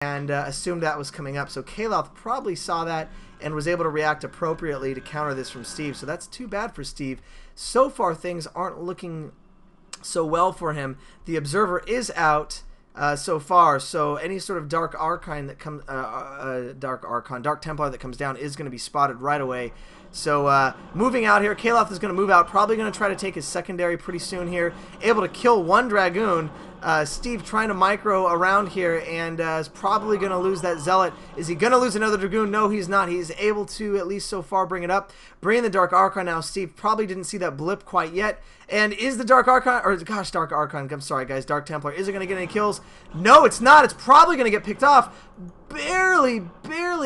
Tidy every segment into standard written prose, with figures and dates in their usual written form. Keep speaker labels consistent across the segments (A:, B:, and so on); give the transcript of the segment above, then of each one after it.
A: and assumed that was coming up. So Kaloth probably saw that and was able to react appropriately to counter this from Steve. So that's too bad for Steve. So far, things aren't looking so well for him. The Observer is out so far, so any sort of Dark Archon that comes, Dark Templar that comes down is going to be spotted right away. So moving out here, Kaloth is going to move out, probably going to try to take his secondary pretty soon here. Able to kill one Dragoon. Steve trying to micro around here and is probably going to lose that Zealot. Is he going to lose another Dragoon? No, he's not. He's able to, at least so far, bring it up. Bring the Dark Archon now. Steve probably didn't see that blip quite yet. And is the Dark Archon, or gosh, Dark Archon, I'm sorry guys, Dark Templar, is it going to get any kills? No, it's not. It's probably going to get picked off. Barely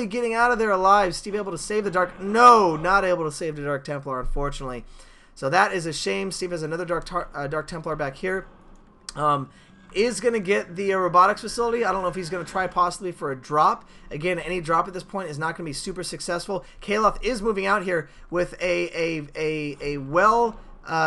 A: getting out of there alive. Steve able to save the Dark, no, not able to save the Dark Templar, unfortunately. So that is a shame. Steve has another Dark Templar back here. Is going to get the robotics facility. I don't know if he's going to try possibly for a drop. Again, any drop at this point is not going to be super successful. Kaloth is moving out here with a well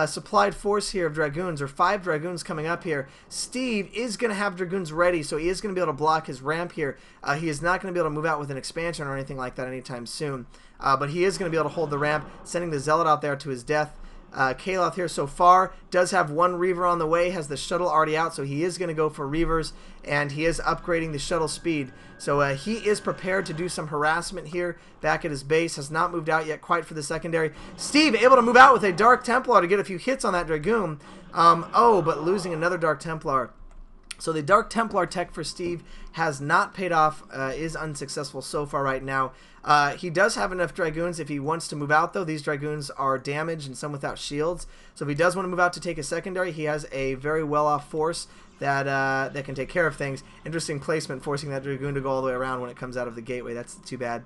A: supplied force here of Dragoons, or 5 Dragoons coming up here. Steve is going to have Dragoons ready, so he is going to be able to block his ramp here. He is not going to be able to move out with an expansion or anything like that anytime soon. But he is going to be able to hold the ramp, sending the Zealot out there to his death. Kaloth here so far does have one Reaver on the way, has the shuttle already out, so he is going to go for Reavers, and he is upgrading the shuttle speed. So he is prepared to do some harassment here back at his base, has not moved out yet quite for the secondary. Steve able to move out with a Dark Templar to get a few hits on that Dragoon. Oh, but losing another Dark Templar. So the Dark Templar tech for Steve has not paid off, is unsuccessful so far right now. He does have enough Dragoons if he wants to move out, though. These Dragoons are damaged and some without shields. So if he does want to move out to take a secondary, he has a very well-off force that that can take care of things. Interesting placement, forcing that Dragoon to go all the way around when it comes out of the gateway. That's too bad.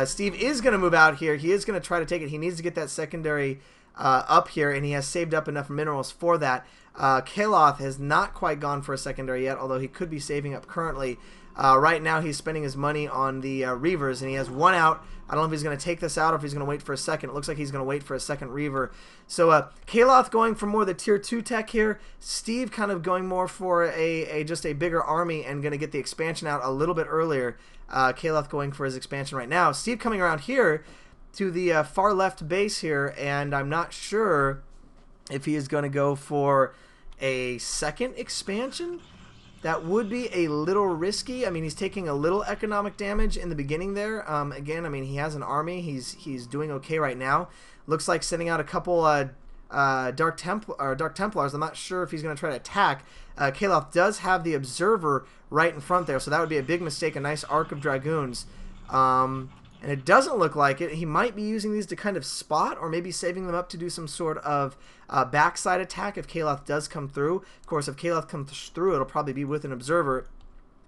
A: Steve is going to move out here. He is going to try to take it. He needs to get that secondary up here, and he has saved up enough minerals for that. Kaloth has not quite gone for a secondary yet, although he could be saving up currently. Right now he's spending his money on the Reavers, and he has one out. I don't know if he's going to take this out or if he's going to wait for a second. It looks like he's going to wait for a second Reaver. So Kaloth going for more of the tier 2 tech here. Steve kind of going more for just a bigger army and going to get the expansion out a little bit earlier. Kaloth going for his expansion right now. Steve coming around here to the far left base here, and I'm not sure if he is going to go for a second expansion. That would be a little risky. I mean, he's taking a little economic damage in the beginning there. Again, I mean, he has an army. He's doing okay right now. Looks like sending out a couple Dark Templars. I'm not sure if he's going to try to attack. Kaloth does have the Observer right in front there, so that would be a big mistake. A nice arc of Dragoons. And it doesn't look like it. He might be using these to kind of spot, or maybe saving them up to do some sort of backside attack if Kaloth does come through. Of course, if Kaloth comes through, it'll probably be with an Observer.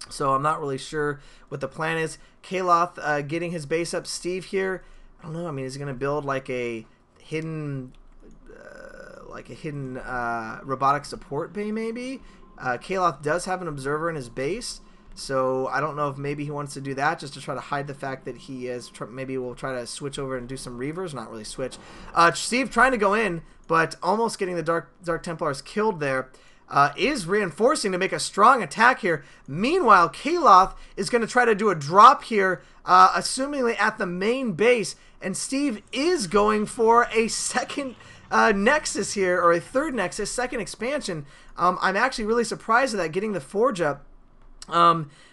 A: So I'm not really sure what the plan is. Kaloth getting his base up. Steve here, I don't know. I mean, is he going to build like a hidden, robotic support bay maybe? Kaloth does have an Observer in his base. So I don't know if maybe he wants to do that just to try to hide the fact that he is. Maybe we'll try to switch over and do some Reavers. Not really switch. Steve trying to go in, but almost getting the Dark Templars killed there. Is reinforcing to make a strong attack here. Meanwhile, Kaloth is going to try to do a drop here, assumingly at the main base. And Steve is going for a second Nexus here, or a third Nexus, second expansion. I'm actually really surprised at that, getting the Forge up.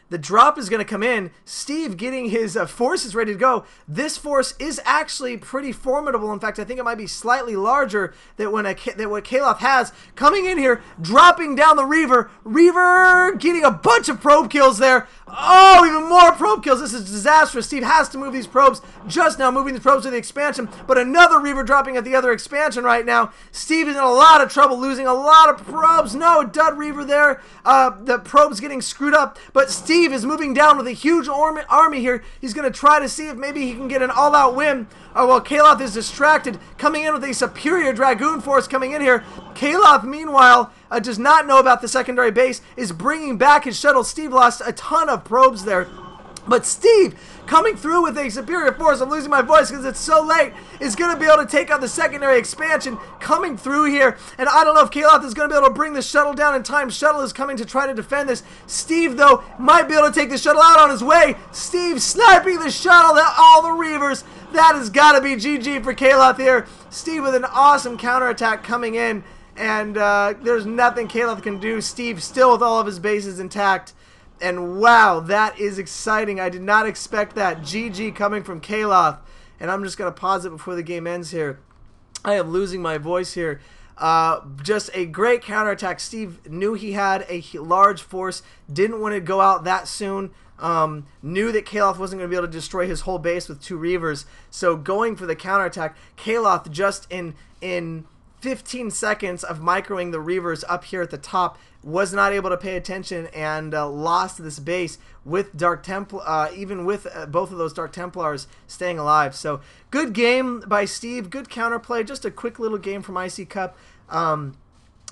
A: The drop is going to come in. Steve getting his forces ready to go. This force is actually pretty formidable. In fact, I think it might be slightly larger than what Kaloth has. Coming in here, dropping down the Reaver. Reaver getting a bunch of probe kills there. Oh, even more probe kills. This is disastrous. Steve has to move these probes. Just now moving the probes to the expansion, but another Reaver dropping at the other expansion right now. Steve is in a lot of trouble, losing a lot of probes. No, dud Reaver there. The probes getting screwed up, but Steve is moving down with a huge army here. He's going to try to see if maybe he can get an all-out win. Well, Kaloth is distracted, coming in with a superior Dragoon force coming in here. Kaloth, meanwhile, does not know about the secondary base, is bringing back his shuttle. Steve lost a ton of probes there. But Steve, coming through with a superior force, I'm losing my voice because it's so late, is going to be able to take out the secondary expansion coming through here. And I don't know if Kaloth is going to be able to bring the shuttle down in time. Shuttle is coming to try to defend this. Steve, though, might be able to take the shuttle out on his way. Steve sniping the shuttle, all the Reavers. That has got to be GG for Kaloth here. Steve with an awesome counterattack coming in. And there's nothing Kaloth can do. Steve still with all of his bases intact. And wow, that is exciting. I did not expect that. GG coming from Kaloth. And I'm just going to pause it before the game ends here. I am losing my voice here. Just a great counterattack. Steve knew he had a large force. Didn't want to go out that soon. Knew that Kaloth wasn't going to be able to destroy his whole base with 2 Reavers. So going for the counterattack, Kaloth just in 15 seconds of microing the Reavers up here at the top was not able to pay attention and lost this base with Dark Templar, even with both of those Dark Templars staying alive. So good game by Steve, good counterplay, just a quick little game from ICCUP.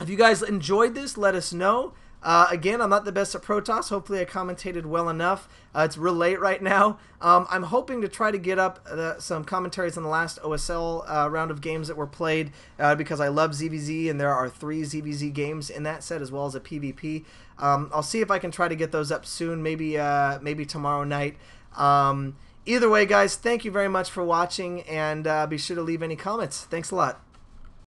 A: If you guys enjoyed this, let us know. Again, I'm not the best at Protoss. Hopefully I commentated well enough. It's real late right now. I'm hoping to try to get up some commentaries on the last OSL round of games that were played because I love ZVZ, and there are 3 ZVZ games in that set as well as a PvP. I'll see if I can try to get those up soon, maybe tomorrow night. Either way, guys, thank you very much for watching, and be sure to leave any comments. Thanks a lot.